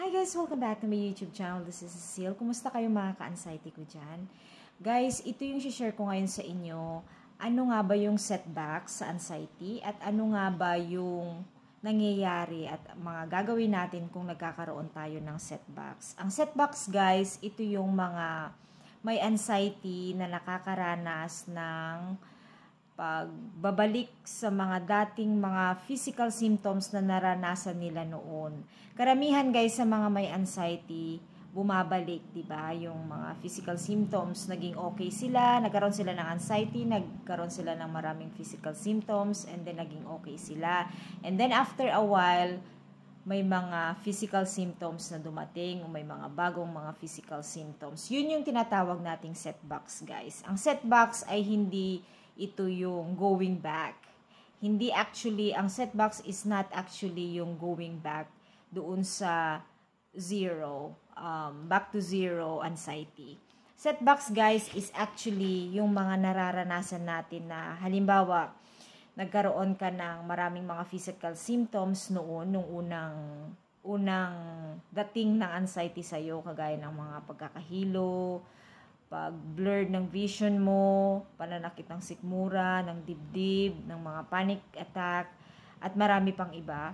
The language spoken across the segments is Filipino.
Hi guys! Welcome back to my YouTube channel. This is Cecile. Kumusta kayo mga ka-anxiety ko dyan? Guys, ito yung share ko ngayon sa inyo. Ano nga ba yung setbacks sa anxiety? At ano nga ba yung nangyayari at mga gagawin natin kung nagkakaroon tayo ng setbacks? Ang setbacks guys, ito yung mga may anxiety na nakakaranas ng pagbabalik sa mga dating mga physical symptoms na naranasan nila noon. Karamihan guys sa mga may anxiety, bumabalik, 'di ba? Yung mga physical symptoms, naging okay sila, nagkaroon sila ng anxiety, nagkaroon sila ng maraming physical symptoms, and then naging okay sila. And then after a while, may mga physical symptoms na dumating o may mga bagong mga physical symptoms. Yun yung tinatawag nating setbacks, guys. Ang setbacks ay hindi ito yung going back. Hindi actually, ang setbacks is not actually yung going back doon sa zero, back to zero anxiety. Setbacks, guys, is actually yung mga nararanasan natin na halimbawa, nagkaroon ka ng maraming mga physical symptoms noon, nung unang dating ng anxiety sa'yo, kagaya ng mga pagkakahilo, pag-blurred ng vision mo, pananakit ng sikmura, ng dibdib, ng mga panic attack, at marami pang iba.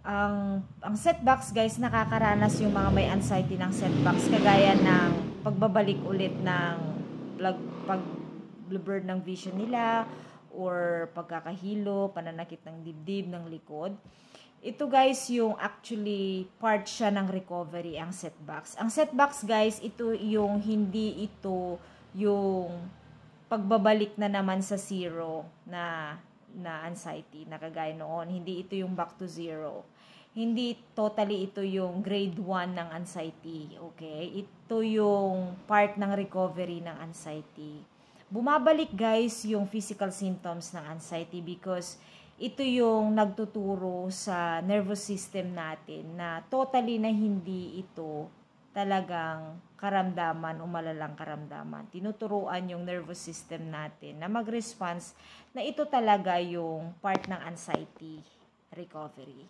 Ang setbacks guys, nakakaranas yung mga may anxiety ng setbacks, kagaya ng pagbabalik ulit ng pag-blurred ng vision nila, or pagkakahilo, pananakit ng dibdib, ng likod. Ito guys, yung actually part siya ng recovery, ang setbacks. Ang setbacks guys, ito yung hindi ito yung pagbabalik na naman sa zero na anxiety na kagaya noon. Hindi ito yung back to zero. Hindi totally ito yung grade 1 ng anxiety. Okay? Ito yung part ng recovery ng anxiety. Bumabalik guys yung physical symptoms ng anxiety because ito yung nagtuturo sa nervous system natin na totally na hindi ito talagang karamdaman o malalang karamdaman. Tinuturuan yung nervous system natin na mag-response na ito talaga yung part ng anxiety recovery.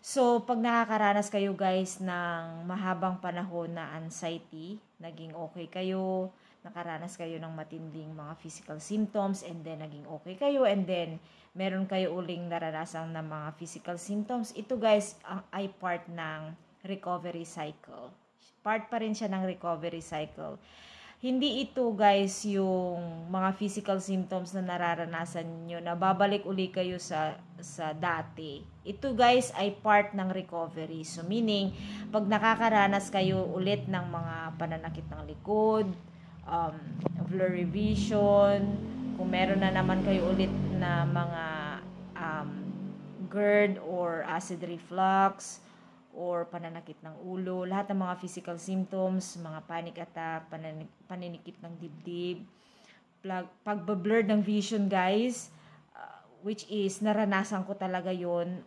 So, pag nakakaranas kayo guys ng mahabang panahon na anxiety, naging okay kayo, nakaranas kayo ng matinding mga physical symptoms, and then naging okay kayo, and then meron kayo uling naranasan ng mga physical symptoms, ito guys ay part ng recovery cycle. Part pa rin siya ng recovery cycle. Hindi ito guys yung mga physical symptoms na nararanasan nyo na babalik uli kayo sa dati. Ito guys ay part ng recovery. So meaning, pag nakakaranas kayo ulit ng mga pananakit ng likod, blurry vision, kung meron na naman kayo ulit na mga GERD or acid reflux or pananakit ng ulo, lahat ng mga physical symptoms, mga panic attack, paninikip ng dibdib, pagbablurred ng vision guys, which is naranasan ko talaga yon.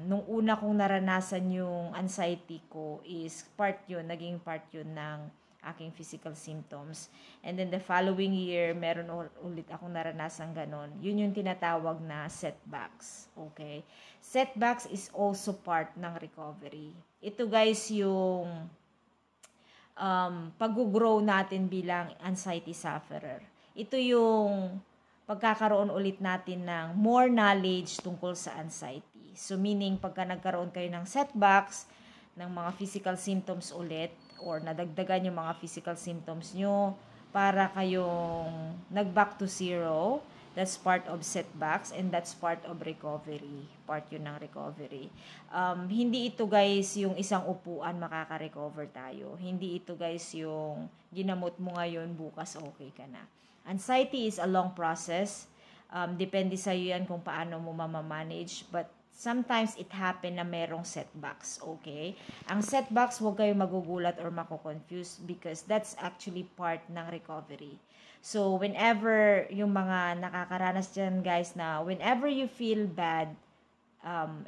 Nung una kong naranasan yung anxiety ko is naging part yun ng aking physical symptoms. And then the following year, meron ulit akong naranasan ganon. Yun yung tinatawag na setbacks. Okay? Setbacks is also part ng recovery. Ito guys yung pag-grow natin bilang anxiety sufferer. Ito yung pagkakaroon ulit natin ng more knowledge tungkol sa anxiety. So meaning, pagka nagkaroon kayo ng setbacks, ng mga physical symptoms ulit, or nadagdagan yung mga physical symptoms nyo para kayong nag-back to zero, that's part of setbacks and that's part of recovery. Part yun ng recovery. Hindi ito guys yung isang upuan makaka-recover tayo. Hindi ito guys yung ginamot mo ngayon, bukas okay ka na. Anxiety is a long process. Depende sa iyo yan kung paano mo mamamanage, but sometimes it happen na merong setbacks, okay? Ang setbacks, huwag kayong magugulat or mako-confuse because that's actually part ng recovery. So, whenever yung mga nakakaranas dyan, guys, na whenever you feel bad,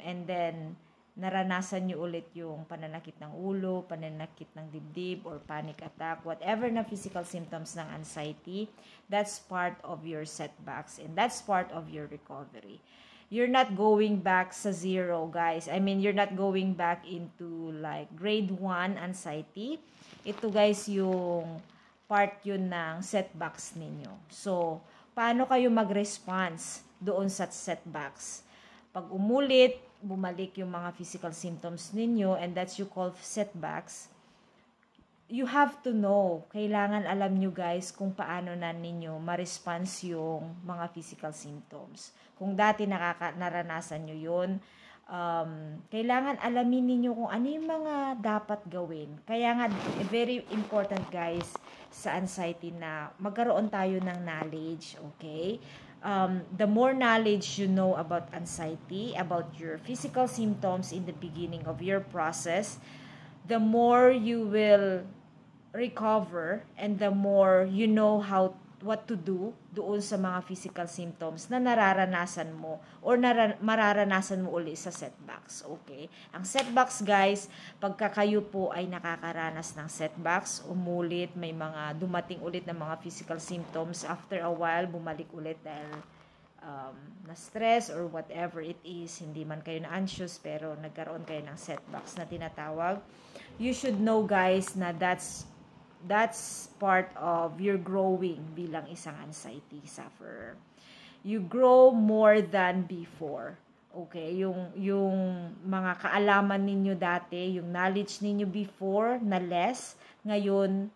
and then naranasan nyo ulit yung pananakit ng ulo, pananakit ng dibdib, or panic attack, whatever na physical symptoms ng anxiety, that's part of your setbacks and that's part of your recovery. you're not going back sa zero, guys. I mean, you're not going back into like grade 1 anxiety. Ito, guys, yung part yun ng setbacks ninyo. So, paano kayo mag-response doon sa setbacks? Pag umulit, bumalik yung mga physical symptoms ninyo, and that's you call setbacks, you have to know, kailangan alam nyo guys kung paano na ninyo ma-response yung mga physical symptoms. Kung dati naranasan nyo yun, kailangan alamin ninyo kung ano yung mga dapat gawin. Kaya nga, very important guys sa anxiety na magkaroon tayo ng knowledge, okay? The more knowledge you know about anxiety, about your physical symptoms in the beginning of your process, the more you will recover and the more you know what to do doon sa mga physical symptoms na nararanasan mo or mararanasan mo uli sa setbacks. Okay? Ang setbacks guys, pagka kayo po ay nakakaranas ng setbacks, umulit, may mga dumating ulit na mga physical symptoms, after a while, bumalik ulit dahil na-stress or whatever it is, hindi man kayo na-anxious pero nagkaroon kayo ng setbacks na tinatawag, you should know guys na that's part of your growing bilang isang anxiety sufferer. You grow more than before. Okay, yung mga kaalaman ninyo dati, yung knowledge ninyo before na less, ngayon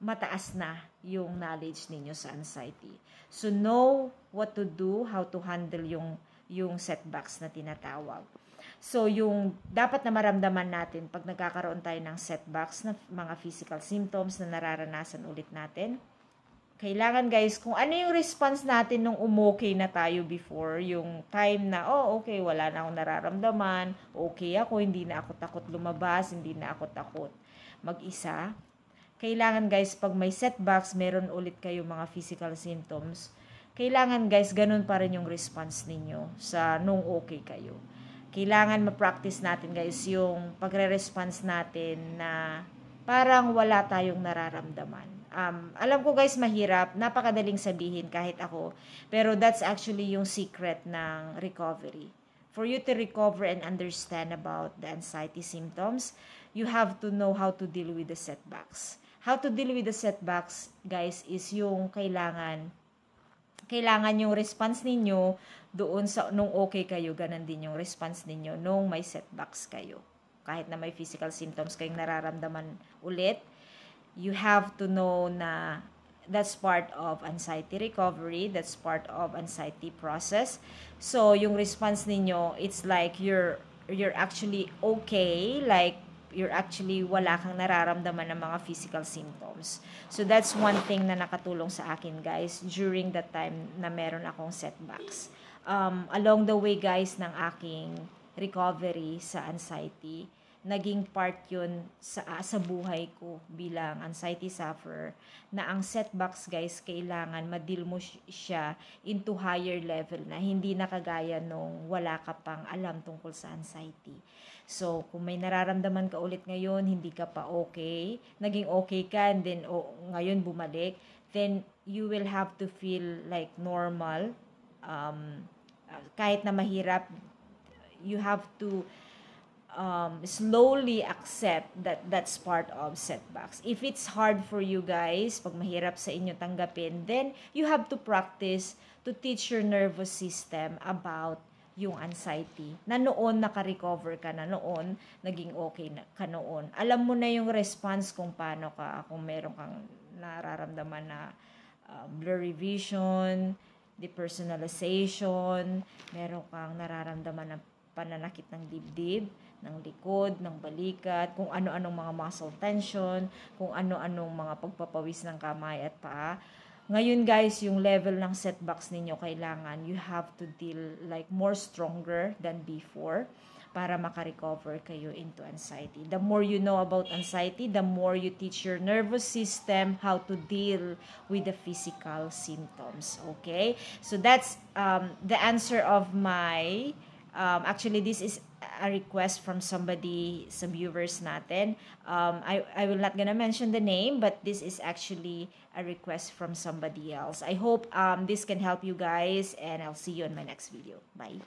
mataas na yung knowledge ninyo sa anxiety. So know what to do, how to handle yung setbacks na tinatawag. So, yung dapat na maramdaman natin pag nagkakaroon tayo ng setbacks na mga physical symptoms na nararanasan ulit natin, kailangan guys, kung ano yung response natin nung umokay na tayo before, yung time na, okay, wala na akong nararamdaman, okay ako, hindi na ako takot lumabas, hindi na ako takot mag-isa. Kailangan guys, pag may setbacks, meron ulit kayo mga physical symptoms, kailangan guys, ganun pa rin yung response ninyo sa nung okay kayo. Kailangan ma-practice natin guys yung pagre-response natin na parang wala tayong nararamdaman. Alam ko guys mahirap, napakadaling sabihin kahit ako, pero that's actually yung secret ng recovery. For you to recover and understand about the anxiety symptoms, you have to know how to deal with the setbacks. How to deal with the setbacks guys is yung kailangan yung response ninyo doon sa nung okay kayo, ganun din yung response ninyo nung may setbacks kayo. Kahit na may physical symptoms kayong nararamdaman ulit, you have to know na that's part of anxiety recovery, that's part of anxiety process. So, yung response ninyo, it's like you're actually okay, like you're actually wala kang nararamdaman ng mga physical symptoms. So, that's one thing na nakatulong sa akin, guys, during the time na meron akong setbacks. Along the way, guys, ng aking recovery sa anxiety, naging part yun sa buhay ko bilang anxiety sufferer, na ang setbacks, guys, kailangan ma-deal mo siya into higher level na hindi na kagaya nung wala ka pang alam tungkol sa anxiety. So, kung may nararamdaman ka ulit ngayon, hindi ka pa okay, naging okay ka, and then ngayon bumalik, then you will have to feel like normal. Kahit na mahirap, you have to slowly accept that that's part of setbacks. If it's hard for you guys, pag mahirap sa inyo tanggapin, then you have to practice to teach your nervous system about yung anxiety. Na noon naka-recover ka na noon, naging okay na ka noon. Alam mo na yung response kung paano ka, kung meron kang nararamdaman na blurry vision, depersonalization, meron kang nararamdaman na pananakit ng dibdib, ng likod, ng balikat, kung ano-anong mga muscle tension, kung ano-anong mga pagpapawis ng kamay at paa. Ngayon guys, yung level ng setbacks ninyo, kailangan you have to deal like more stronger than before para makarecover kayo into anxiety. The more you know about anxiety, the more you teach your nervous system how to deal with the physical symptoms. Okay? So that's the answer of my actually, this is a request from somebody sa viewers natin. I will not gonna mention the name, but this is actually a request from somebody else. I hope this can help you guys, and I'll see you on my next video. Bye.